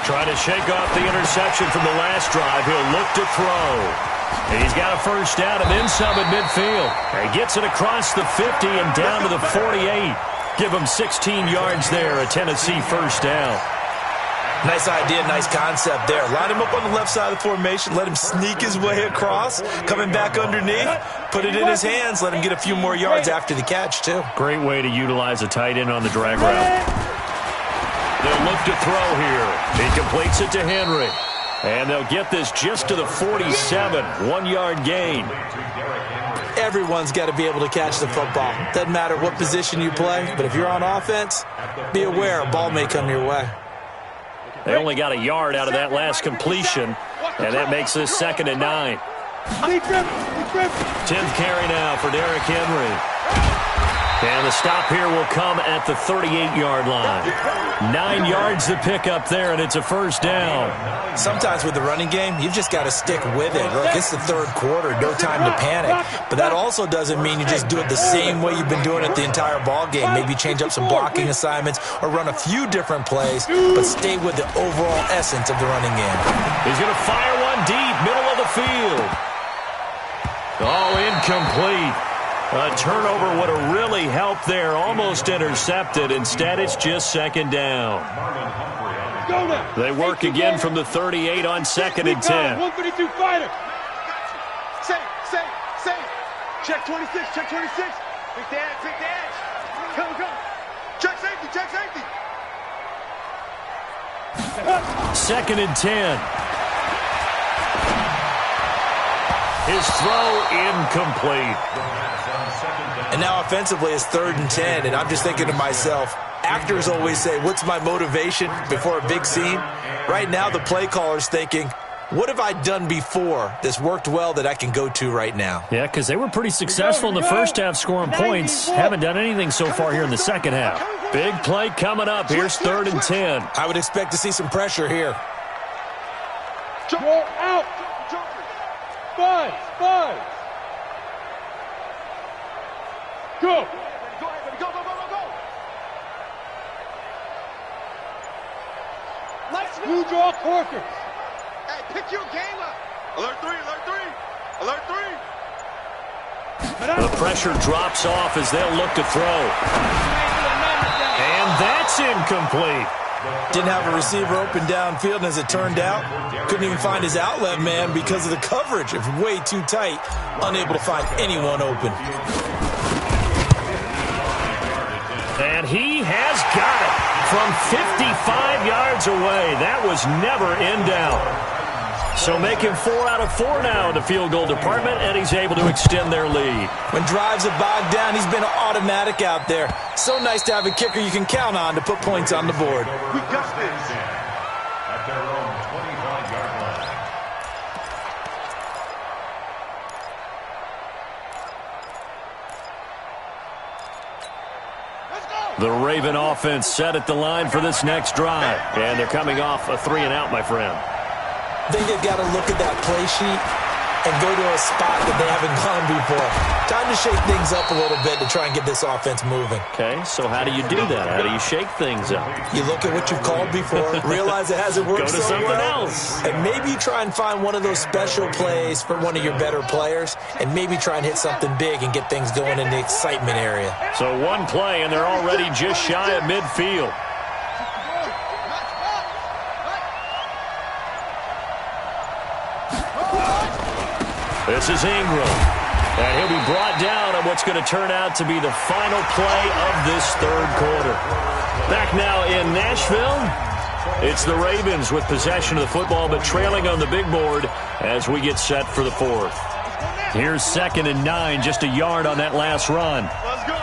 Trying to shake off the interception from the last drive. He'll look to throw. And he's got a first down and then some at midfield. And he gets it across the 50 and down to the 48. Give him 16 yards there, a Tennessee first down.
Nice idea, nice concept there. Line him up on the left side of the formation. Let him sneak his way across. Coming back underneath. Put it in his hands. Let him get a few more yards after the catch, too.
Great way to utilize a tight end on the drag route. They'll look to throw here. He completes it to Henry. And they'll get this just to the 47. 1-yard gain.
Everyone's got to be able to catch the football. Doesn't matter what position you play, but if you're on offense, be aware a ball may come your way.
They only got a yard out of that last completion, and that makes this 2nd and 9.
10th
carry now for Derrick Henry. And the stop here will come at the 38-yard line. 9 yards to pick up there, and it's a first down.
Sometimes with the running game, you've just got to stick with it. Look, it's the third quarter, no time to panic. But that also doesn't mean you just do it the same way you've been doing it the entire ball game. Maybe change up some blocking assignments or run a few different plays, but stay with the overall essence of the running game.
He's going to fire one deep, middle of the field. Oh, incomplete. A turnover would have really helped there. Almost intercepted. Instead, it's just second down. They work again from the 38 on 2nd and 10.
132 fighter.
Safe. Check 26, check 26. Big dash. Come. Check safety.
2nd and 10. His throw incomplete.
And now offensively it's 3rd and 10, and I'm just thinking to myself, actors always say, what's my motivation before a big scene? Right now the play caller's thinking, what have I done before that's worked well that I can go to right now?
Yeah, because they were pretty successful in the first half scoring points. Haven't done anything so far here in the second half. Big play coming up. Here's 3rd and 10.
I would expect to see some pressure here.
Roll out. 5. Go. Blue draw Corkers.
Hey, pick your game up. Alert 3.
The pressure drops off as they'll look to throw. And that's incomplete.
Didn't have a receiver open downfield, and as it turned out, couldn't even find his outlet man because of the coverage. It was way too tight, unable to find anyone open.
And he has got it from 55 yards away. That was never in doubt. So making 4 out of 4 now in the field goal department, and he's able to extend their lead.
When drives are bogged down, he's been automatic out there. So nice to have a kicker you can count on to put points on the board.
We got this.
At their own 25-yard line.
The Raven offense set at the line for this next drive. And they're coming off a 3-and-out, my friend.
I think they've got to look at that play sheet and go to a spot that they haven't gone before. Time to shake things up a little bit to try and get this offense moving.
Okay, so how do you do that? How do you shake things up?
You look at what you've called before, realize it hasn't worked
Go to
so
something
well,
else.
and maybe try and find one of those special plays for one of your better players, and maybe try and hit something big and get things going in the excitement area.
So one play, and they're already just shy of midfield. This is Ingram, and he'll be brought down on what's going to turn out to be the final play of this third quarter. Back now in Nashville, it's the Ravens with possession of the football, but trailing on the big board as we get set for the fourth. Here's 2nd and 9, just a yard on that last run.
Let's go.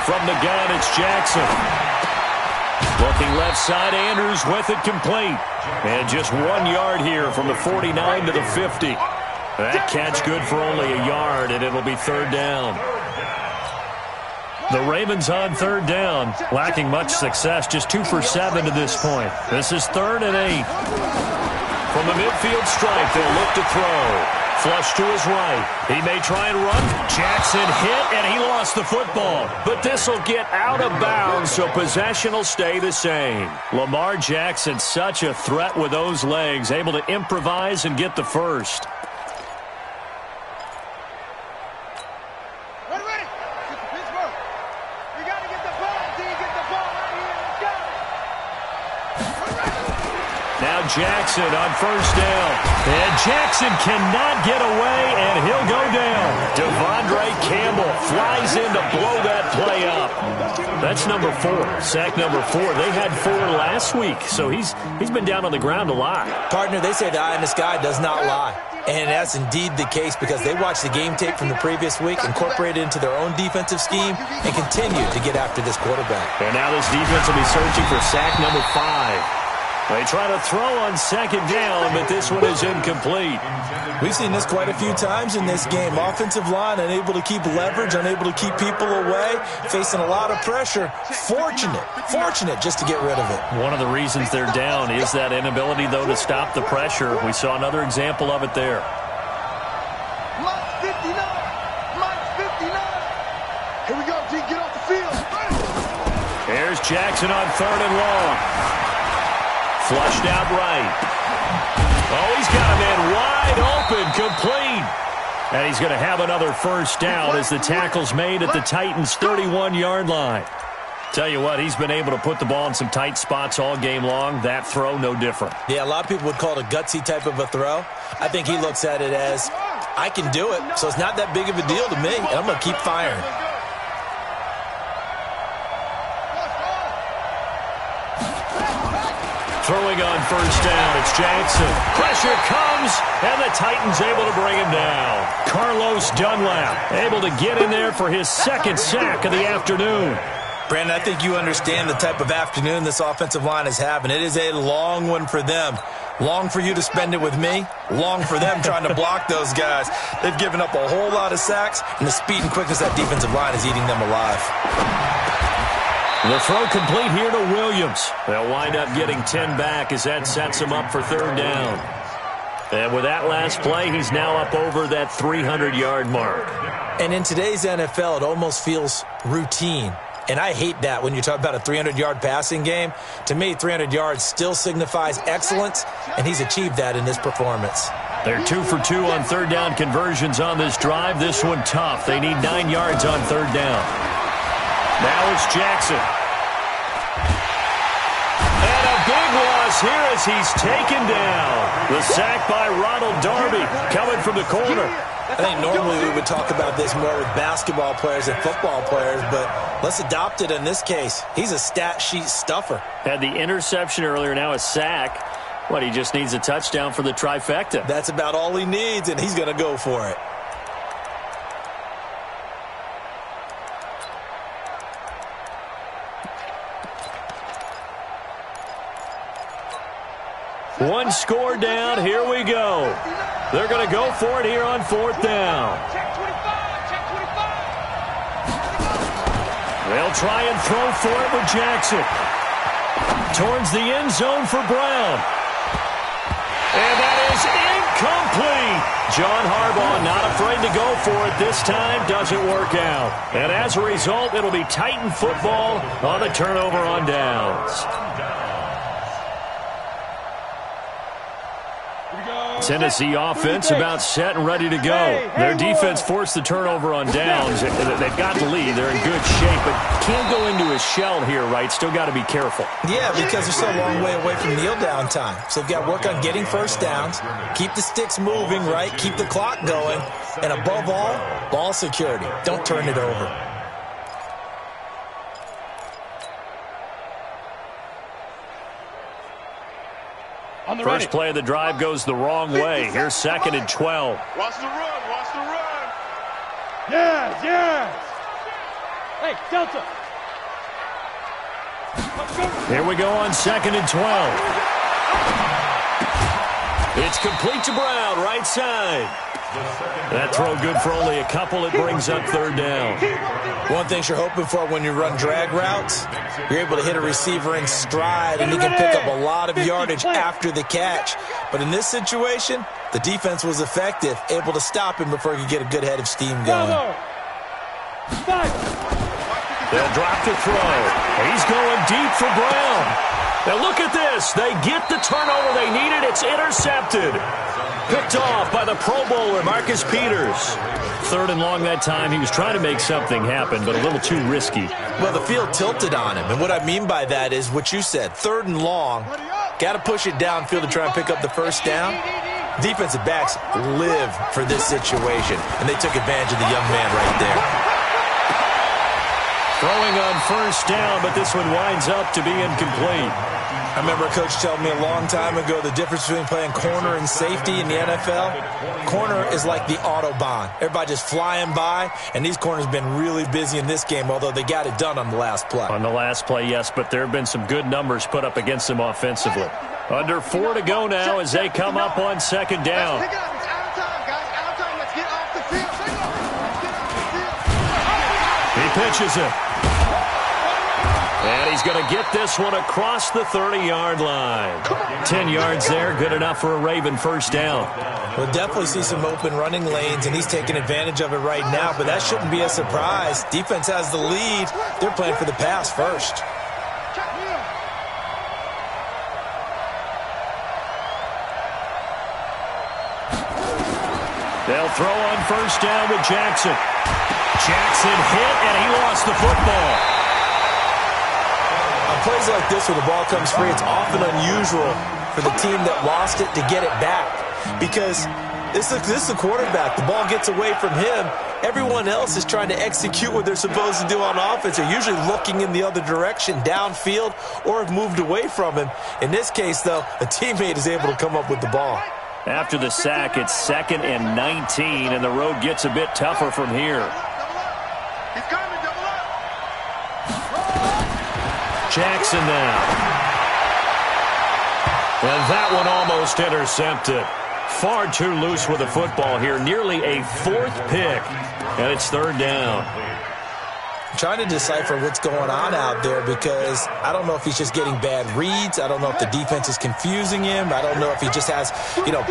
From the gun, it's Jackson. Looking left side, Andrews with it complete. And just 1 yard here from the 49 to the 50. That catch good for only a yard, and it'll be 3rd down. The Ravens on 3rd down, lacking much success, just 2 for 7 to this point. This is 3rd and 8. From the midfield stripe, they'll look to throw. Flush to his right. He may try and run. Jackson hit, and he lost the football. But this will get out of bounds, so possession will stay the same. Lamar Jackson, such a threat with those legs, able to improvise and get the first.
Ready. Pittsburgh. We got to get the ball. Until you get the ball right here. Let's go.
Now Jackson on 1st down. And Jackson cannot get away, and he'll go down. Devondre Campbell flies in to blow that play up. That's number 4, sack number 4. They had 4 last week, so he's been down on the ground a lot.
Partner, they say the eye in the sky does not lie. And that's indeed the case because they watched the game tape from the previous week, incorporated it into their own defensive scheme, and continue to get after this quarterback.
And now this defense will be searching for sack number 5. They try to throw on second down, but this one is incomplete.
We've seen this quite a few times in this game. Offensive line unable to keep leverage, unable to keep people away, facing a lot of pressure. Fortunate just to get rid of it.
One of the reasons they're down is that inability, though, to stop the pressure. We saw another example of it there.
Mike 59. Mike 59. Here we go, G. Get off the field.
Here's Jackson on 3rd and long. Flushed out right. Oh, he's got a man wide open, complete. And he's going to have another first down as the tackle's made at the Titans' 31-yard line. Tell you what, he's been able to put the ball in some tight spots all game long. That throw, no different.
Yeah, a lot of people would call it a gutsy type of a throw. I think he looks at it as, I can do it, so it's not that big of a deal to me, and I'm going to keep firing.
Throwing on first down, it's Jackson. Pressure comes, and the Titans able to bring him down. Carlos Dunlap able to get in there for his second sack of the afternoon.
Brandon, I think you understand the type of afternoon this offensive line is having. It is a long one for them. Long for you to spend it with me. Long for them trying to block those guys. They've given up a whole lot of sacks, and the speed and quickness of that defensive line is eating them alive.
The throw complete here to Williams. They'll wind up getting 10 back as that sets him up for 3rd down. And with that last play, he's now up over that 300-yard mark.
And in today's NFL, it almost feels routine. And I hate that when you talk about a 300-yard passing game. To me, 300 yards still signifies excellence, and he's achieved that in this performance.
They're 2 for 2 on 3rd down conversions on this drive. This one tough. They need 9 yards on 3rd down. Now it's Jackson. And a big loss here as he's taken down. The sack by Ronald Darby coming from the corner.
I think normally we would talk about this more with basketball players and football players, but let's adopt it in this case. He's a stat sheet stuffer.
Had the interception earlier, now a sack. What, he just needs a touchdown for the trifecta.
That's about all he needs, and he's going to go for it.
One score down. Here we go. They're going to go for it here on 4th down.
Check 25. Check 25.
They'll try and throw for it with Jackson. Towards the end zone for Brown. And that is incomplete. John Harbaugh not afraid to go for it this time. Doesn't work out. And as a result, it'll be Titan football on the turnover on downs. Tennessee offense about set and ready to go. Their defense forced the turnover on downs. They've got the lead. They're in good shape, but can't go into a shell here, right? Still got to be careful.
Yeah, because they're still a long way away from kneel down time. So they've got to work on getting first downs, keep the sticks moving, right? Keep the clock going, and above all, ball security. Don't turn it over.
First play of the drive goes the wrong way. Here's 2nd and 12.
Watch the run. Watch the run.
Yes, yes. Hey, Delta.
Here we go on 2nd and 12. It's complete to Brown, right side. That throw good for only a couple. It brings up 3rd down.
One thing you're hoping for when you run drag routes, you're able to hit a receiver in stride, and he can pick up a lot of yardage after the catch. But in this situation, the defense was effective, able to stop him before he could get a good head of steam going.
They'll drop the throw. He's going deep for Brown. Now look at this. They get the turnover they needed. It's intercepted. Picked off by the Pro Bowler, Marcus Peters. 3rd and long that time. He was trying to make something happen, but a little too risky.
Well, the field tilted on him, and what I mean by that is what you said. 3rd and long, got to push it downfield to try and pick up the first down. Defensive backs live for this situation, and they took advantage of the young man right there.
Throwing on first down, but this one winds up to be incomplete.
I remember a coach telling me a long time ago the difference between playing corner and safety in the NFL. Corner is like the Autobahn. Everybody just flying by, and these corners have been really busy in this game, although they got it done on the last play.
On the last play, yes, but there have been some good numbers put up against them offensively. Under 4 to go now as they come up on second down.
Pick it up. It's out of time, guys. Out of time. Let's get off the field. Let's get off the field.
He pitches it. And he's going to get this one across the 30-yard line. 10 yards there, good enough for a Raven first down.
We'll definitely see some open running lanes, and he's taking advantage of it right now, but that shouldn't be a surprise. Defense has the lead. They're playing for the pass first.
They'll throw on first down with Jackson. Jackson hit, and he lost the football.
On plays like this where the ball comes free, it's often unusual for the team that lost it to get it back because this is the quarterback. The ball gets away from him. Everyone else is trying to execute what they're supposed to do on offense. They're usually looking in the other direction, downfield, or have moved away from him. In this case, though, a teammate is able to come up with the ball.
After the sack, it's 2nd and 19, and the road gets a bit tougher from here.
He's coming, double up.
Jackson now. And that one almost intercepted. Far too loose with the football here. Nearly a 4th pick, and it's 3rd down.
Trying to decipher what's going on out there because I don't know if he's just getting bad reads. I don't know if the defense is confusing him. I don't know if he just has,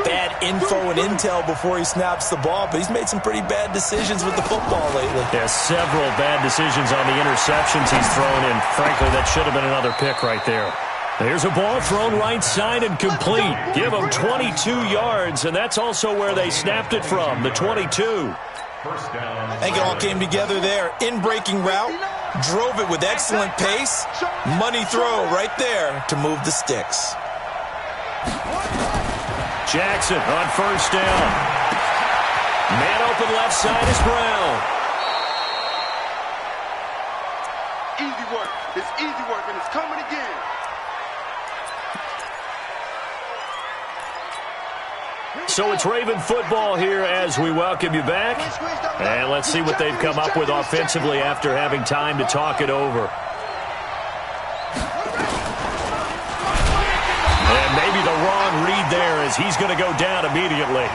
bad info and intel before he snaps the ball. But he's made some pretty bad decisions with the football lately.
Yeah, several bad decisions on the interceptions he's thrown, and frankly, that should have been another pick right there. There's a ball thrown right side and complete. Give him 22 yards, and that's also where they snapped it from, the 22.
I think it all came together there. In-breaking route, drove it with excellent pace. Money throw right there to move the sticks.
Jackson on first down. Man open left side is Brown.
Easy work. It's easy work, and it's coming again.
So it's Raven football here as we welcome you back. And let's see what they've come up with offensively after having time to talk it over. And maybe the wrong read there as he's going to go down immediately.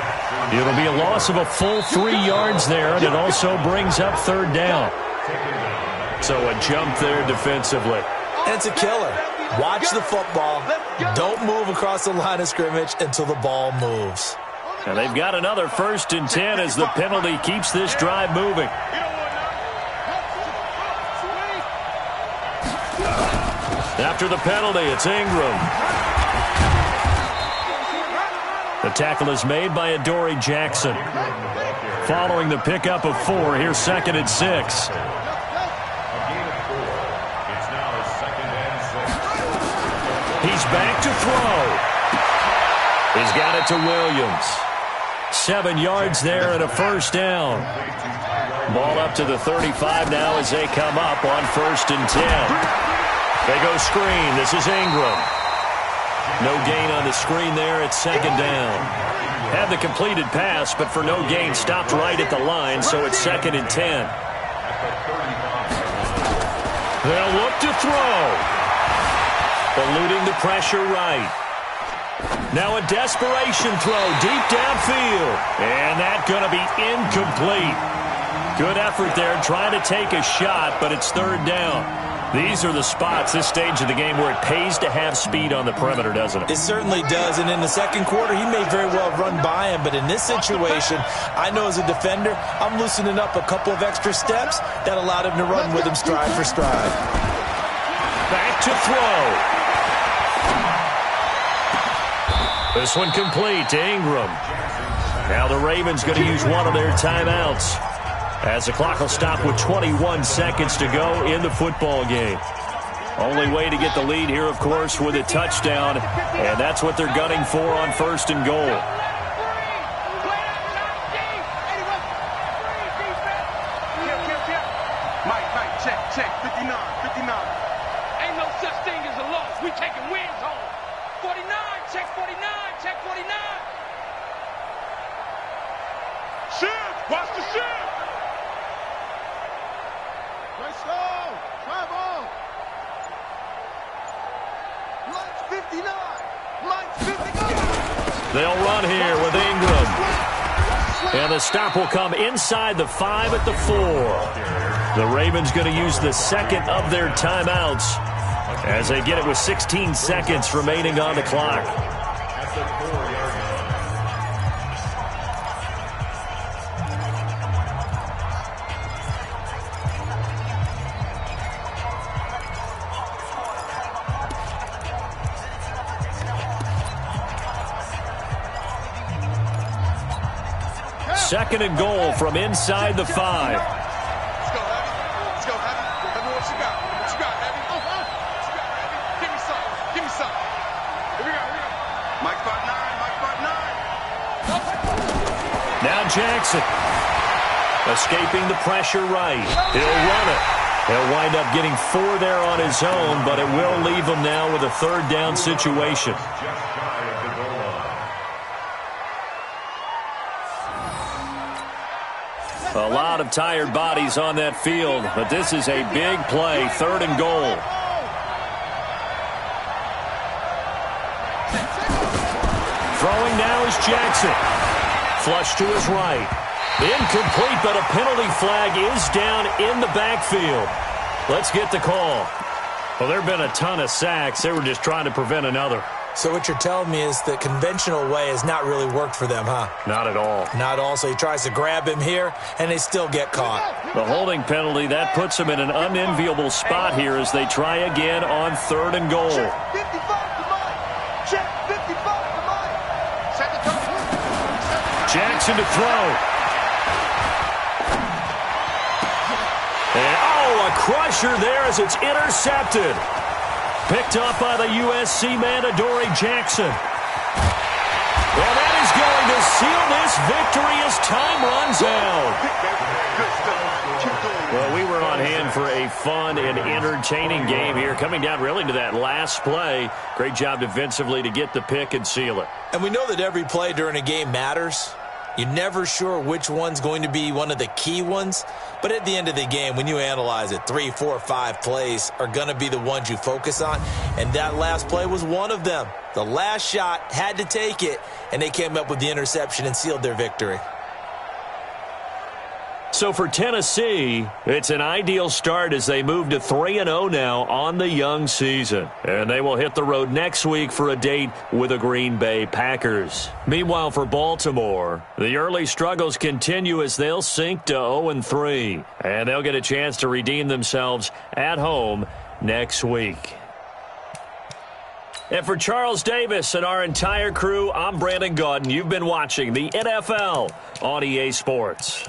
It'll be a loss of a full 3 yards there, and it also brings up 3rd down. So a jump there defensively.
And it's a killer. Watch the football. Don't move across the line of scrimmage until the ball moves.
And they've got another 1st and 10 as the penalty keeps this drive moving. After the penalty, it's Ingram. The tackle is made by Adoree Jackson. Following the pickup of 4, here's 2nd and 6. He's back to throw. He's got it to Williams. 7 yards there and a first down. Ball up to the 35 now as they come up on 1st and 10. They go screen. This is Ingram. No gain on the screen there. It's 2nd down. Had the completed pass, but for no gain, stopped right at the line, so it's 2nd and 10. They'll look to throw. Eluding the pressure right. Now a desperation throw deep downfield. And that's going to be incomplete. Good effort there trying to take a shot, but it's 3rd down. These are the spots, this stage of the game, where it pays to have speed on the perimeter, doesn't it?
It certainly does, and in the second quarter, he may very well run by him, but in this situation, I know as a defender, I'm loosening up a couple of extra steps that allowed him to run with him stride for stride.
Back to throw. This one complete to Ingram. Now the Ravens going to use one of their timeouts as the clock will stop with 21 seconds to go in the football game. Only way to get the lead here, of course, with a touchdown, and that's what they're gunning for on 1st and goal.
Mike, check, 59.
Ain't no such thing as a loss. We taking wins home. 49, check 49, check 49.
Shift, watch the shift. Right slow, travel. Lunch 59.
They'll run here with Ingram. And the stop will come inside the 5 at the 4. The Ravens going to use the second of their timeouts as they get it with 16 seconds remaining on the clock.
At the 4-yard line.
Second and goal from inside the 5.
Let's go, Heavy. Let's go, Heavy. Heavy, what you got? What you got, Heavy? What you got, Heavy? Give me some. Give me some. Here we go. Here we go. Mike 5'9". Mike 5'9".
Now Jackson. Escaping the pressure right. He'll run it. He'll wind up getting 4 there on his own, but it will leave him now with a third down situation.
Just shy of the goal line.
A lot of tired bodies on that field, but this is a big play, third and goal. Throwing now is Jackson. Flush to his right. Incomplete, but a penalty flag is down in the backfield. Let's get the call. Well, there have been a ton of sacks. They were just trying to prevent another.
So what you're telling me is the conventional way has not really worked for them, huh?
Not at all.
Not all. So he tries to grab him here, and they still get caught.
The holding penalty, that puts them in an unenviable spot here as they try again on third and goal.
Check 55 to Mike. Check 55 to Mike. Check the top.
Jackson to throw. And, a crusher there as it's intercepted. Picked up by the USC man, Adoree Jackson. Well, that is going to seal this victory as time runs out. Well, we were on hand for a fun and entertaining game here, coming down really to that last play. Great job defensively to get the pick and seal it.
And we know that every play during a game matters. You're never sure which one's going to be one of the key ones. But at the end of the game, when you analyze it, 3, 4, 5 plays are going to be the ones you focus on. And that last play was one of them. The last shot had to take it, and they came up with the interception and sealed their victory.
So for Tennessee, it's an ideal start as they move to 3-0 now on the young season. And they will hit the road next week for a date with the Green Bay Packers. Meanwhile, for Baltimore, the early struggles continue as they'll sink to 0-3. And they'll get a chance to redeem themselves at home next week. And for Charles Davis and our entire crew, I'm Brandon Gaudin. You've been watching the NFL on EA Sports.